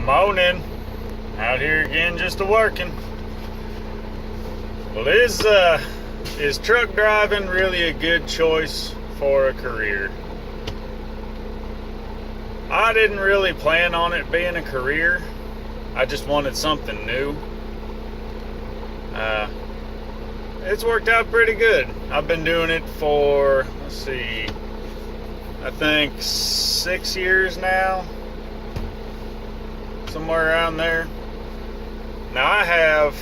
Morning. Out here again, just a-working. Well, is truck driving really a good choice for a career? I didn't really plan on it being a career. I just wanted something new. It's worked out pretty good. I've been doing it for, I think 6 years now. Somewhere around there. Now I have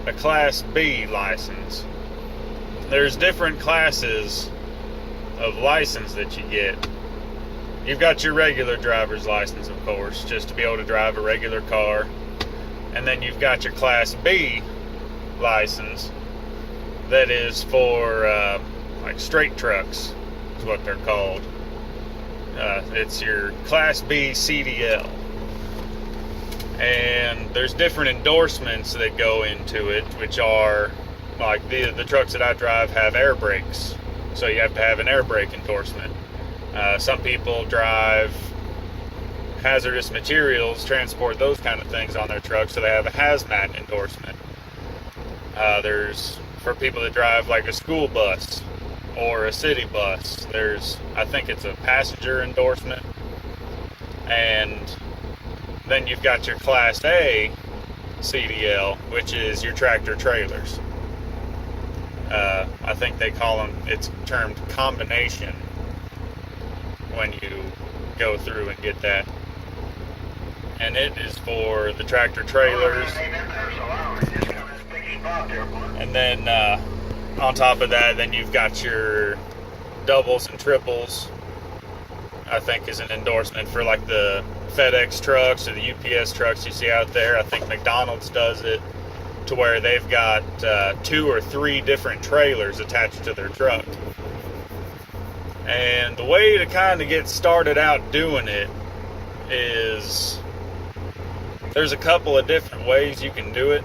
a Class B license. There's different classes of license that you get. You've got your regular driver's license, of course, just to be able to drive a regular car. And then you've got your Class B license that is for like straight trucks is what they're called. It's your Class B CDL. And there's different endorsements that go into it, which are like the trucks that I drive have air brakes, so you have to have an air brake endorsement. Some people drive hazardous materials, transport those kind of things on their trucks, so they have a hazmat endorsement. There's for people that drive like a school bus or a city bus, I think it's a passenger endorsement. And then you've got your Class A CDL, which is your tractor trailers. I think they call them, it's termed combination when you go through and get that. And it is for the tractor trailers. And then on top of that, then you've got your doubles and triples, I think is an endorsement for like the FedEx trucks or the UPS trucks you see out there. I think McDonald's does it to where they've got 2 or 3 different trailers attached to their truck. And the way to kind of get started out doing it is there's a couple of different ways you can do it.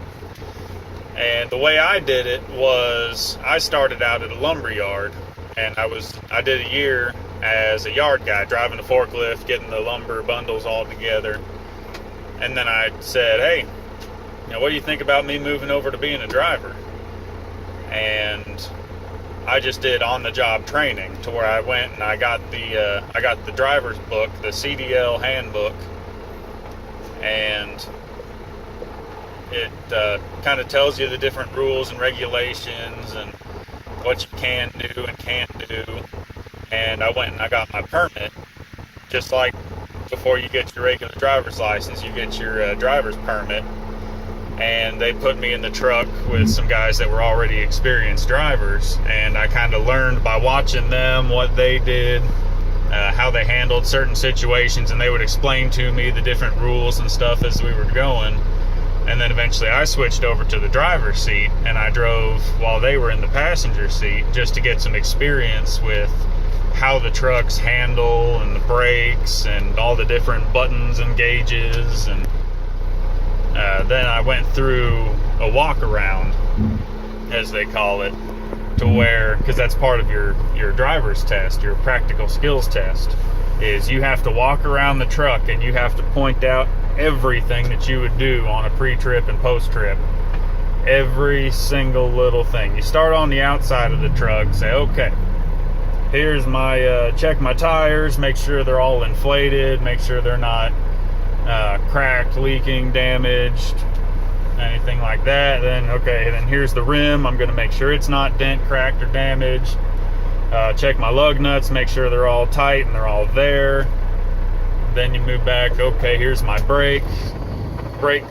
And the way I did it was I started out at a lumber yard, and I did a year as a yard guy, driving a forklift, getting the lumber bundles all together. And then I said, hey, what do you think about me moving over to being a driver? And I just did on-the-job training to where I went and I got the driver's book, the CDL handbook, and it kind of tells you the different rules and regulations and what you can do and can't do. And I went and I got my permit, just like before you get your regular driver's license, you get your driver's permit. And they put me in the truck with some guys that were already experienced drivers, and I kind of learned by watching them what they did, how they handled certain situations, and they would explain to me the different rules and stuff as we were going. And then eventually I switched over to the driver's seat, and I drove while they were in the passenger seat just to get some experience with how the trucks handle and the brakes and all the different buttons and gauges. And then I went through a walk around, as they call it, to where, because that's part of your driver's test, your practical skills test, is you have to walk around the truck and you have to point out everything that you would do on a pre-trip and post-trip. Every single little thing. You start on the outside of the truck, say, okay, here's my, check my tires, make sure they're all inflated, make sure they're not cracked, leaking, damaged, anything like that. Then, okay, then here's the rim. I'm going to make sure it's not dent, cracked, or damaged. Check my lug nuts, make sure they're all tight and they're all there. Then you move back, okay, here's my brake.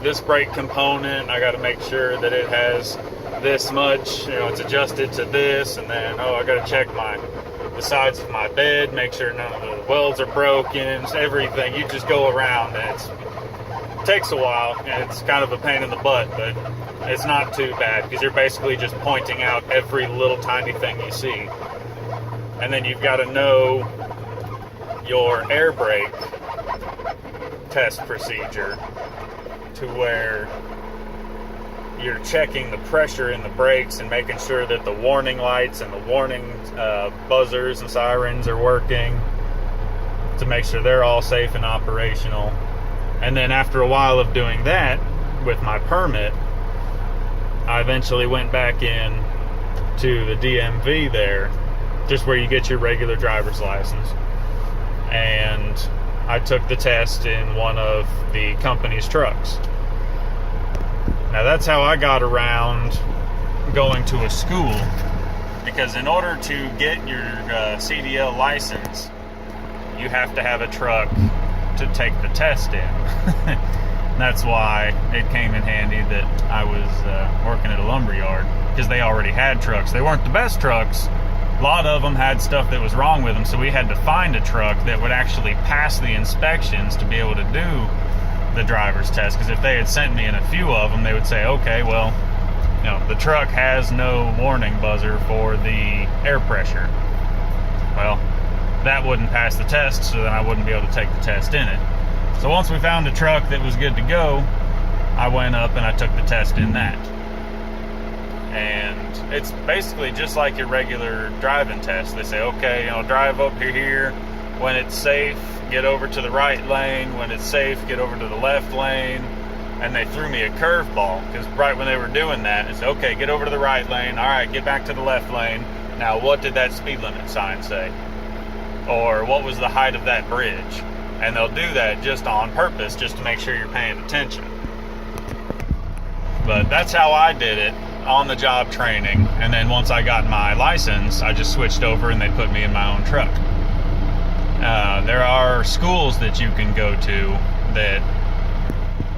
This brake component, I got to make sure that it has this much, it's adjusted to this. And then, I got to check the sides of my bed, make sure none of the welds are broken, everything. You just go around, and it takes a while, and it's kind of a pain in the butt, but it's not too bad because you're basically just pointing out every little tiny thing you see. And then you've got to know your air brake test procedure to where you're checking the pressure in the brakes and making sure that the warning lights and the warning buzzers and sirens are working to make sure they're all safe and operational. And then after a while of doing that with my permit, I eventually went back in to the DMV there, just where you get your regular driver's license. And I took the test in one of the company's trucks. Now that's how I got around going to a school, because in order to get your CDL license, you have to have a truck to take the test in. That's why it came in handy that I was working at a lumber yard, because they already had trucks. They weren't the best trucks. A lot of them had stuff that was wrong with them, so we had to find a truck that would actually pass the inspections to be able to do the driver's test. Because if they had sent me in a few of them, they would say, okay, well, the truck has no warning buzzer for the air pressure. Well, that wouldn't pass the test, so then I wouldn't be able to take the test in it. So once we found a truck that was good to go, I went up and I took the test in that. And it's basically just like your regular driving test. They say, okay, drive up here. When it's safe, get over to the right lane. When it's safe, get over to the left lane. And they threw me a curveball, because right when they were doing that, it's okay, get over to the right lane. All right, get back to the left lane. Now, what did that speed limit sign say? Or what was the height of that bridge? And they'll do that just on purpose, just to make sure you're paying attention. But that's how I did it, on the job training. And then once I got my license, I just switched over and they put me in my own truck. There are schools that you can go to that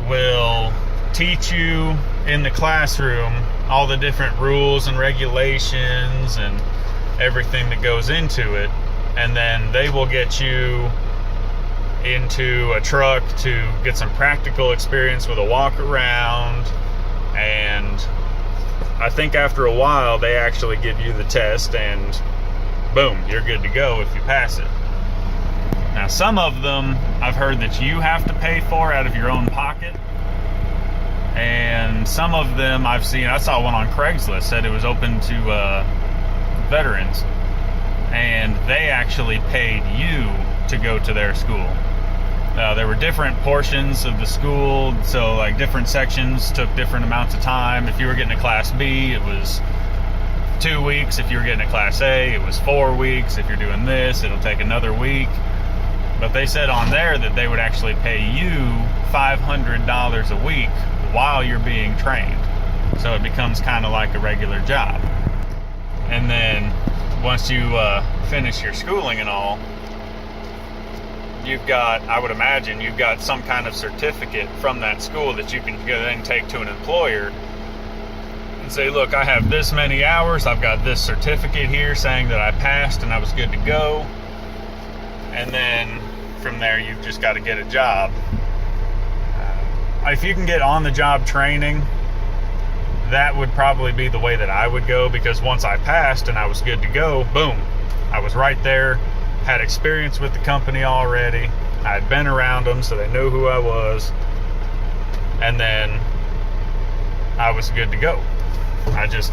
will teach you in the classroom all the different rules and regulations and everything that goes into it. And then they will get you into a truck to get some practical experience with a walk around. And I think after a while they actually give you the test and boom, you're good to go if you pass it. Now some of them I've heard that you have to pay for out of your own pocket, and some of them I saw one on Craigslist, said it was open to veterans, and they actually paid you to go to their school. There were different portions of the school, so like different sections took different amounts of time. If you were getting a Class B, it was 2 weeks. If you were getting a Class A, it was 4 weeks. If you're doing this, it'll take another week. But they said on there that they would actually pay you $500 a week while you're being trained. So it becomes kind of like a regular job. And then once you finish your schooling and all, I would imagine you've got some kind of certificate from that school that you can then take to an employer and say, look, I have this many hours, I've got this certificate here saying that I passed and I was good to go. And then from there, you've just got to get a job. If you can get on the job training, that would probably be the way that I would go, because once I passed and I was good to go, boom, I was right there, had experience with the company already, I had been around them so they knew who I was, and then I was good to go. I just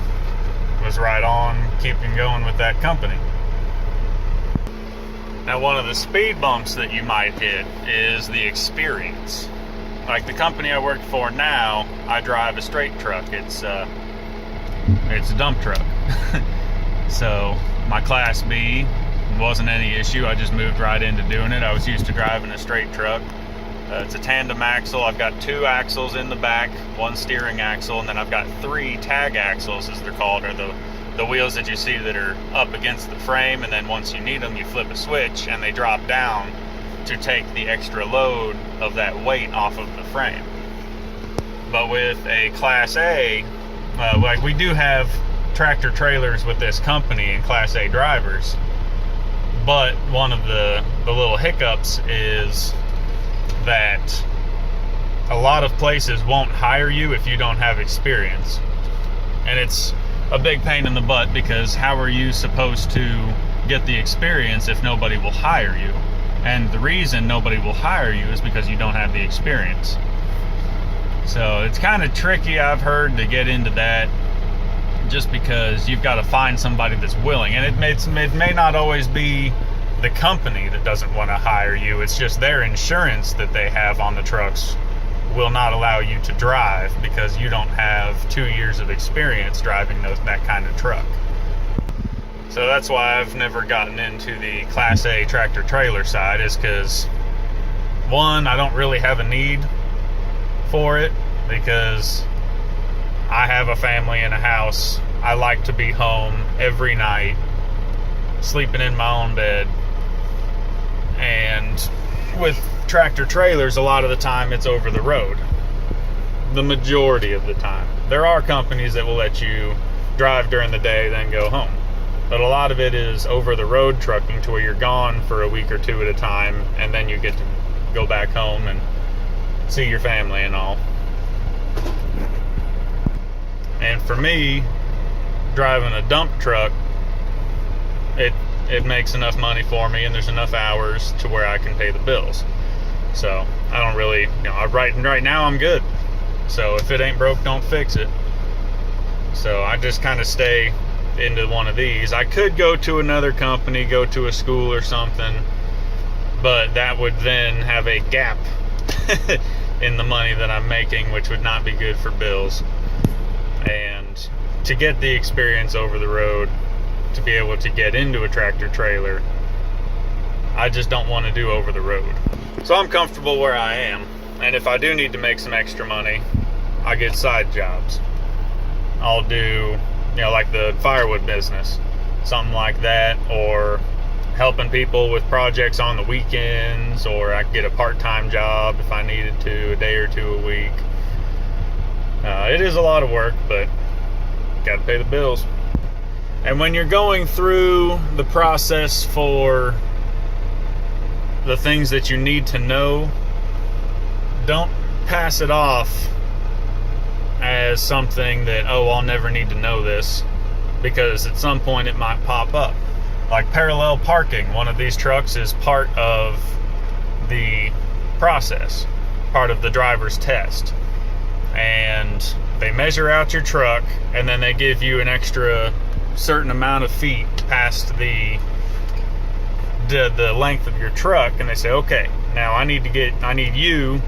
was right on keeping going with that company. Now, one of the speed bumps that you might hit is the experience. Like the company I work for now, I drive a straight truck. It's a dump truck. So my Class B wasn't any issue. I just moved right into doing it. I was used to driving a straight truck. It's a tandem axle. I've got 2 axles in the back, 1 steering axle, and then I've got 3 tag axles, as they're called, or the wheels that you see that are up against the frame, and then once you need them, you flip a switch and they drop down to take the extra load of that weight off of the frame. But with a Class A, like we do have tractor trailers with this company and Class A drivers, but one of the little hiccups is that a lot of places won't hire you if you don't have experience. And it's a big pain in the butt, because how are you supposed to get the experience if nobody will hire you? And the reason nobody will hire you is because you don't have the experience. So it's kind of tricky, I've heard, to get into that, just because you've got to find somebody that's willing. And it may not always be the company that doesn't want to hire you. It's just their insurance that they have on the trucks will not allow you to drive because you don't have 2 years of experience driving that kind of truck. So that's why I've never gotten into the Class A tractor trailer side, is because, one, I don't really have a need for it because I have a family and a house. I like to be home every night, sleeping in my own bed. And with tractor trailers, a lot of the time it's over the road. The majority of the time. There are companies that will let you drive during the day, then go home. But a lot of it is over the road trucking, to where you're gone for a week or two at a time, and then you get to go back home and see your family and all. And for me, driving a dump truck, it makes enough money for me, and there's enough hours to where I can pay the bills. So I don't really, right now I'm good. So if it ain't broke, don't fix it. So I just kind of stay into one of these. I could go to another company, go to a school or something, but that would then have a gap in the money that I'm making, which would not be good for bills. And to get the experience over the road, to be able to get into a tractor trailer, I just don't want to do over the road. So I'm comfortable where I am, and if I do need to make some extra money, I get side jobs. I'll do, like the firewood business, something like that, or helping people with projects on the weekends, or I could get a part-time job if I needed to, a day or two a week. It is a lot of work, but gotta pay the bills. And when you're going through the process for the things that you need to know, don't pass it off as something that, I'll never need to know this, because at some point it might pop up. Like parallel parking, one of these trucks is part of the process, part of the driver's test. And they measure out your truck, and then they give you an extra certain amount of feet past the length of your truck, and they say, okay, now I need you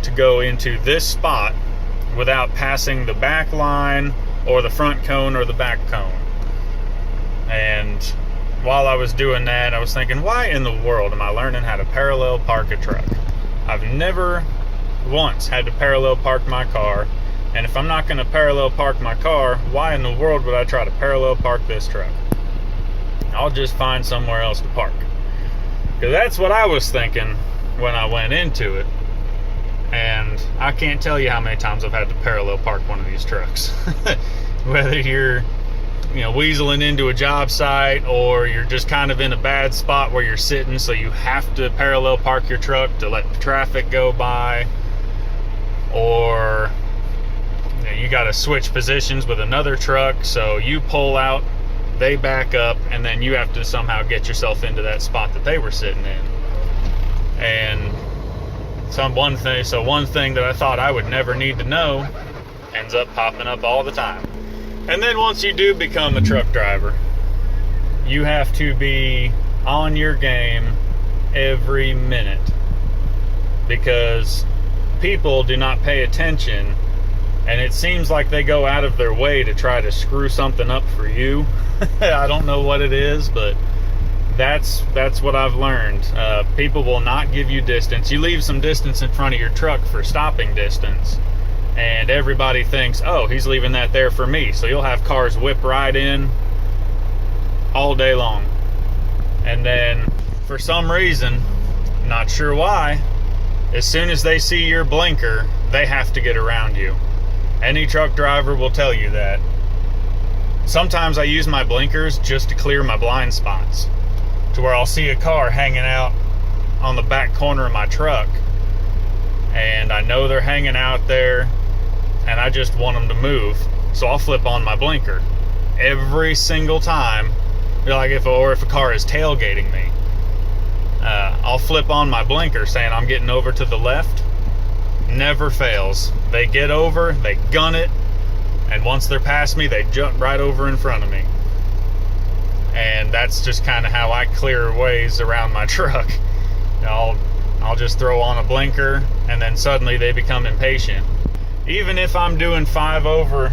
to go into this spot without passing the back line or the front cone or the back cone. And while I was doing that, I was thinking, why in the world am I learning how to parallel park a truck? I've never once had to parallel park my car, and if I'm not going to parallel park my car, why in the world would I try to parallel park this truck? I'll just find somewhere else to park. Because that's what I was thinking when I went into it. And I can't tell you how many times I've had to parallel park one of these trucks. Whether you're, weaseling into a job site, or you're just kind of in a bad spot where you're sitting, so you have to parallel park your truck to let the traffic go by, or you got to switch positions with another truck, so you pull out, they back up, and then you have to somehow get yourself into that spot that they were sitting in. And one thing that I thought I would never need to know ends up popping up all the time. And then once you do become a truck driver, you have to be on your game every minute, because people do not pay attention, and it seems like they go out of their way to try to screw something up for you. I don't know what it is, but that's what I've learned. People will not give you distance. You leave some distance in front of your truck for stopping distance, and everybody thinks, oh, he's leaving that there for me. So you'll have cars whip right in all day long. And then for some reason, not sure why, as soon as they see your blinker, they have to get around you. Any truck driver will tell you that. Sometimes I use my blinkers just to clear my blind spots, to where I'll see a car hanging out on the back corner of my truck, and I know they're hanging out there, and I just want them to move, so I'll flip on my blinker every single time. Like if a car is tailgating me, I'll flip on my blinker saying I'm getting over to the left. Never fails. They get over, they gun it, and once they're past me, they jump right over in front of me. And that's just kind of how I clear ways around my truck. I'll just throw on a blinker, and then suddenly they become impatient. Even if I'm doing 5 over,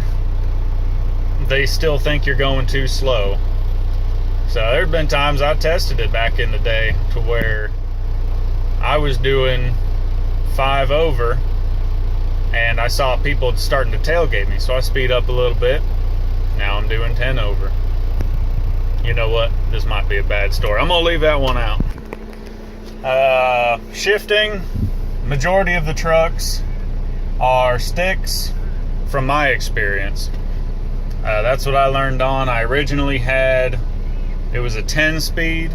they still think you're going too slow. So there have been times I tested it back in the day to where I was doing 5 over and I saw people starting to tailgate me, so I speed up a little bit. Now I'm doing 10 over. You know what? This might be a bad story. I'm gonna leave that one out. Shifting, majority of the trucks are sticks from my experience. That's what I learned on. I originally had, it was a 10 speed,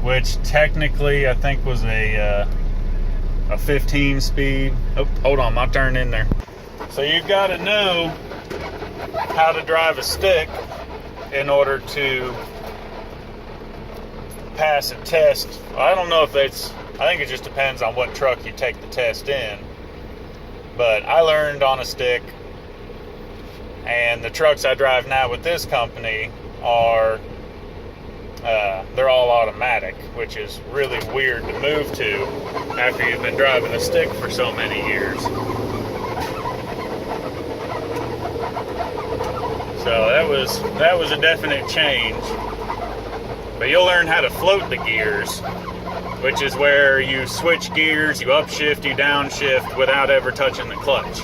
which technically I think was a 15 speed. Oh, hold on, my turn in there. So you've got to know how to drive a stick in order to pass a test. I don't know if it's, I think it just depends on what truck you take the test in. But I learned on a stick, and the trucks I drive now with this company are, they're all automatic, which is really weird to move to after you've been driving a stick for so many years. So that was a definite change. But you'll learn how to float the gears, which is where you switch gears, you upshift, you downshift without ever touching the clutch.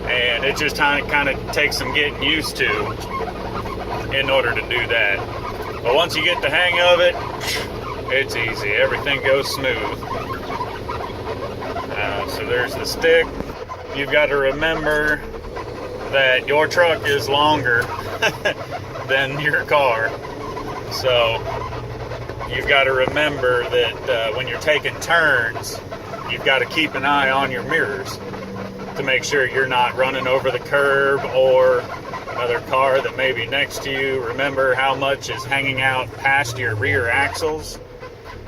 And it just kind of takes some getting used to in order to do that. But once you get the hang of it, it's easy. Everything goes smooth. So there's the stick. You've got to remember that your truck is longer than your car. So you've got to remember that when you're taking turns, you've got to keep an eye on your mirrors to make sure you're not running over the curb or another car that may be next to you. Remember how much is hanging out past your rear axles.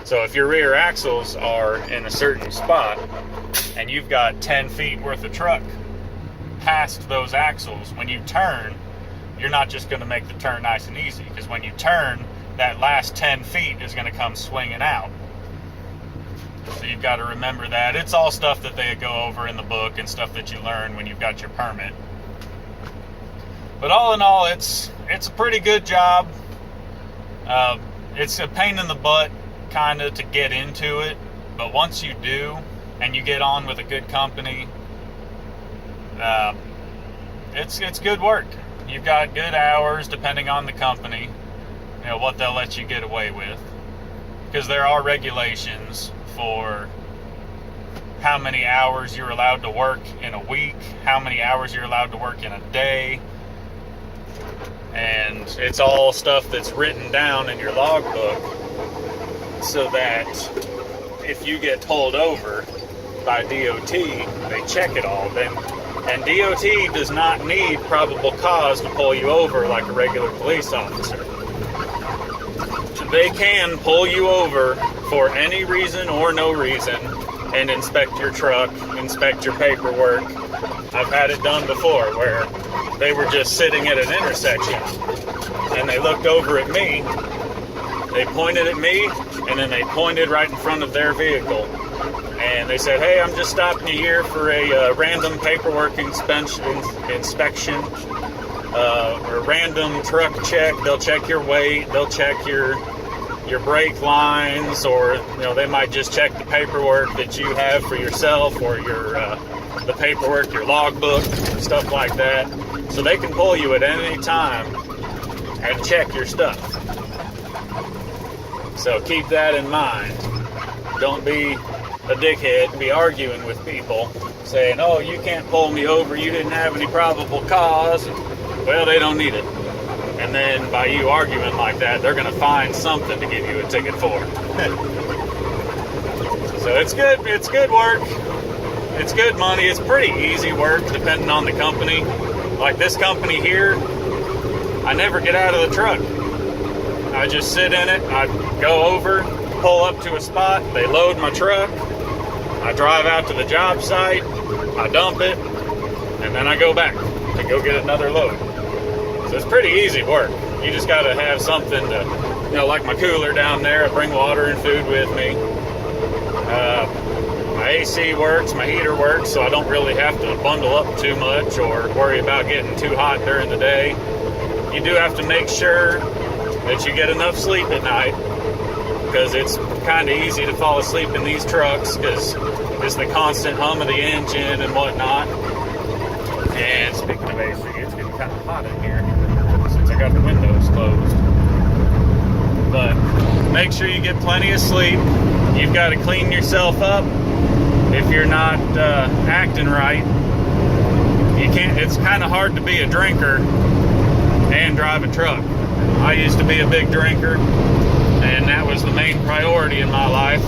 So if your rear axles are in a certain spot and you've got 10 feet worth of truck past those axles, when you turn, you're not just going to make the turn nice and easy, because when you turn, that last 10 feet is going to come swinging out. So you've got to remember that. It's all stuff that they go over in the book and stuff that you learn when you've got your permit. But all in all, it's a pretty good job. It's a pain in the butt kind of to get into it, but once you do and you get on with a good company, it's good work. You've got good hours depending on the company, you know, what they'll let you get away with, because there are regulations for how many hours you're allowed to work in a week, how many hours you're allowed to work in a day, and it's all stuff that's written down in your logbook, so that if you get pulled over by DOT, they check it all. And DOT does not need probable cause to pull you over like a regular police officer. They can pull you over for any reason or no reason and inspect your truck, inspect your paperwork. I've had it done before where they were just sitting at an intersection and they looked over at me, they pointed at me, and then they pointed right in front of their vehicle. And they said, "Hey, I'm just stopping you here for a random paperwork inspection, or random truck check. They'll check your weight, they'll check your brake lines, or you know, they might just check the paperwork that you have for yourself, or your the paperwork, your logbook, stuff like that. So they can pull you at any time and check your stuff. So keep that in mind. Don't be a dickhead and be arguing with people saying, "Oh, you can't pull me over, you didn't have any probable cause." Well, they don't need it. And then by you arguing like that, they're going to find something to give you a ticket for. So it's good work. It's good money. It's pretty easy work depending on the company. Like this company here, I never get out of the truck. I just sit in it, I go over, pull up to a spot, they load my truck, I drive out to the job site, I dump it, and then I go back to go get another load. So it's pretty easy work. You just got to have something to, like my cooler down there. I bring water and food with me. My AC works, my heater works, so I don't really have to bundle up too much or worry about getting too hot during the day. You do have to make sure that you get enough sleep at night, because it's kind of easy to fall asleep in these trucks because it's the constant hum of the engine and whatnot. And speaking of AC, it's getting kind of hot in here since I got the windows closed. But make sure you get plenty of sleep. You've got to clean yourself up if you're not acting right. You can't. It's kind of hard to be a drinker and drive a truck. I used to be a big drinker, and that was the main priority in my life.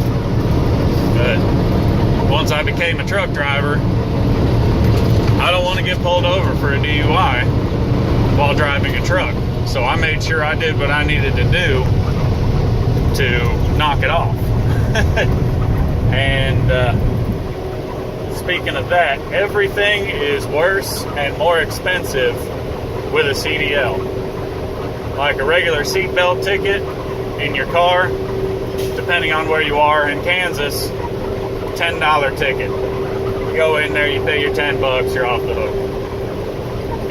But once I became a truck driver, I don't want to get pulled over for a DUI while driving a truck. So I made sure I did what I needed to do to knock it off. And speaking of that, everything is worse and more expensive with a CDL. Like a regular seatbelt ticket in your car, depending on where you are in Kansas, $10 ticket. You go in there, you pay your $10, you're off the hook.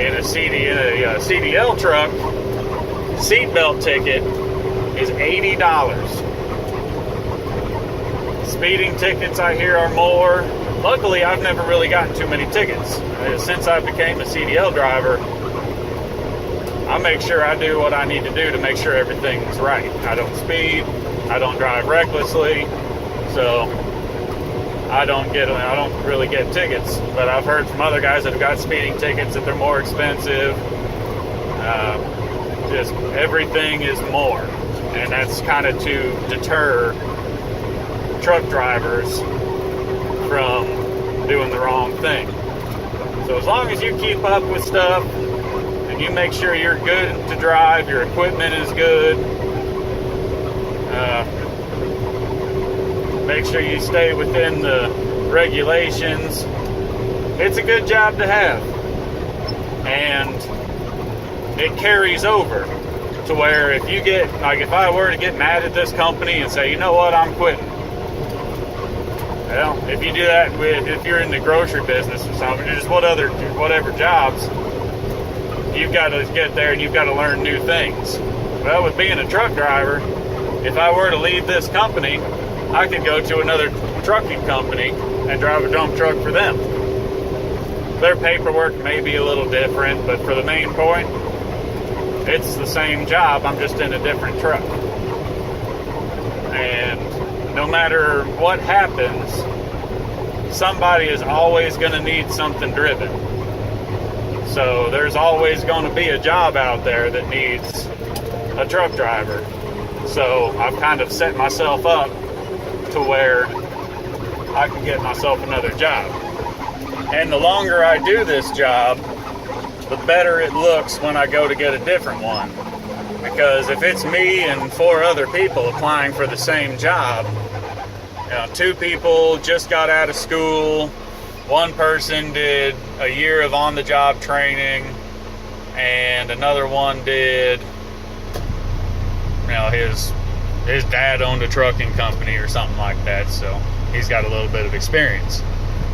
In a CDL truck, seatbelt ticket is $80. Speeding tickets, I hear, are more. Luckily, I've never really gotten too many tickets. Since I became a CDL driver, I make sure I do what I need to do to make sure everything's right. I don't speed, I don't drive recklessly, so I don't really get tickets. But I've heard from other guys that have got speeding tickets that they're more expensive. Just everything is more, and that's kind of to deter truck drivers from doing the wrong thing. So as long as you keep up with stuff and you make sure you're good to drive, your equipment is good, make sure you stay within the regulations, it's a good job to have. And it carries over to where if you get, like if I were to get mad at this company and say, you know what, I'm quitting. Well, if you do that if you're in the grocery business or something, just whatever jobs, you've got to get there and you've got to learn new things. Well, with being a truck driver, if I were to leave this company, I could go to another trucking company and drive a dump truck for them. Their paperwork may be a little different, but for the main point, it's the same job, I'm just in a different truck. And no matter what happens, somebody is always going to need something driven. So there's always going to be a job out there that needs a truck driver. So I've kind of set myself up to where I can get myself another job. And the longer I do this job, the better it looks when I go to get a different one. Because if it's me and 4 other people applying for the same job, 2 people just got out of school, 1 person did a year of on-the-job training, and another one did, his dad owned a trucking company or something like that, so he's got a little bit of experience.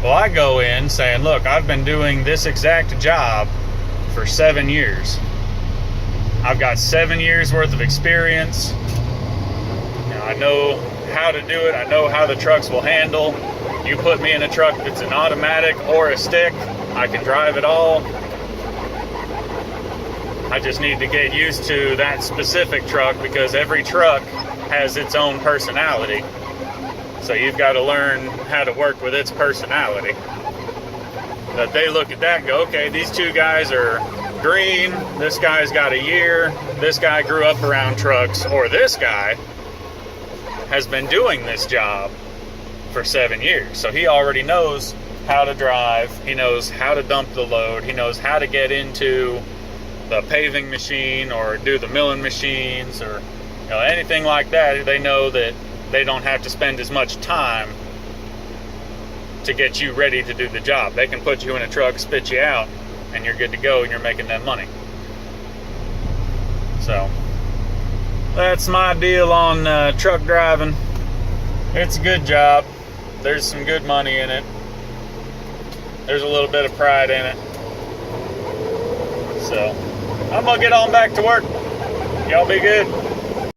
Well, I go in saying, look, I've been doing this exact job for 7 years. I've got 7 years worth of experience. I know how to do it. I know how the trucks will handle. You put me in a truck that's an automatic or a stick, I can drive it all. I just need to get used to that specific truck because every truck has its own personality. So you've got to learn how to work with its personality. But they look at that and go, okay, these 2 guys are green, this guy's got a year, this guy grew up around trucks, or this guy has been doing this job for 7 years. So he already knows how to drive, he knows how to dump the load, he knows how to get into the paving machine or do the milling machines or anything like that. They know that they don't have to spend as much time to get you ready to do the job. They can put you in a truck, spit you out, and you're good to go and you're making that money. So that's my deal on truck driving. It's a good job. There's some good money in it. There's a little bit of pride in it. So I'm gonna get on back to work. Y'all be good.